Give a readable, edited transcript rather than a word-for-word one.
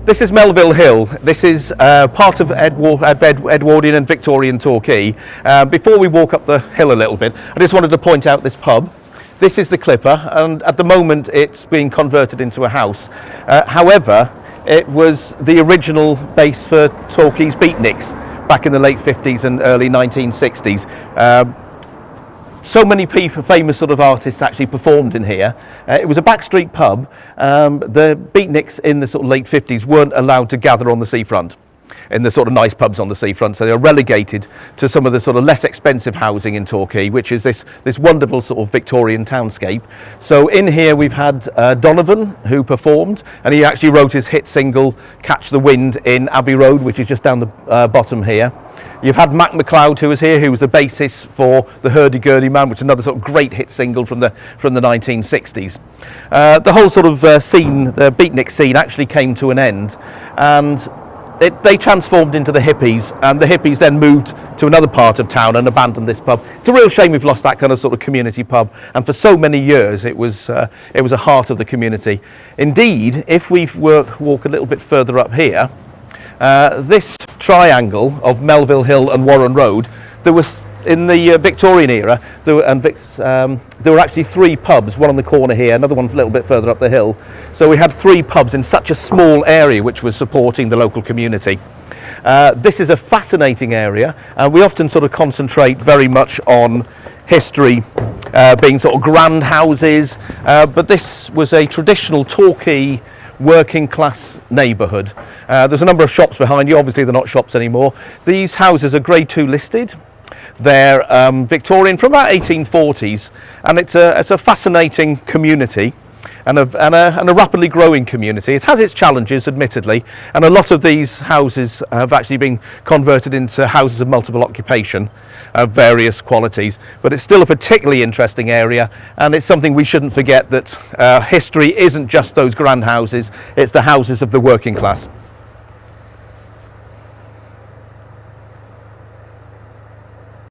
This is Melville Hill. This is part of Edwardian and Victorian Torquay. Before we walk up the hill a little bit, I just wanted to point out this pub. This is the Clipper, and at the moment it's being converted into a house. However, it was the original base for Torquay's Beatniks back in the late 50s and early 1960s. So many people, famous sort of artists actually performed in here. It was a backstreet pub. The Beatniks in the sort of late 50s weren't allowed to gather on the seafront, in the sort of nice pubs on the seafront, so they were relegated to some of the sort of less expensive housing in Torquay, which is this wonderful sort of Victorian townscape. So in here we've had Donovan, who performed, and he actually wrote his hit single Catch the Wind in Abbey Road, which is just down the bottom here. You've had Mac McLeod, who was here, who was the bassist for the Hurdy Gurdy Man, which is another sort of great hit single from the 1960s. The whole sort of scene, the Beatnik scene, actually came to an end, and they transformed into the Hippies, and the Hippies then moved to another part of town and abandoned this pub. It's a real shame we've lost that kind of sort of community pub, and for so many years it was a heart of the community. Indeed, if we walk a little bit further up here, this triangle of Melville Hill and Warren Road, there was, in the Victorian era, there were actually three pubs, one on the corner here, another one a little bit further up the hill. So we had three pubs in such a small area which was supporting the local community. This is a fascinating area, and we often sort of concentrate very much on history, being sort of grand houses, but this was a traditional Torquay working class neighbourhood. There's a number of shops behind you. Obviously they're not shops anymore. These houses are Grade 2 listed. They're Victorian from about 1840s, and it's a fascinating community and a rapidly growing community. It has its challenges, admittedly, and a lot of these houses have actually been converted into houses of multiple occupation of various qualities, but it's still a particularly interesting area, and it's something we shouldn't forget, that history isn't just those grand houses, it's the houses of the working class.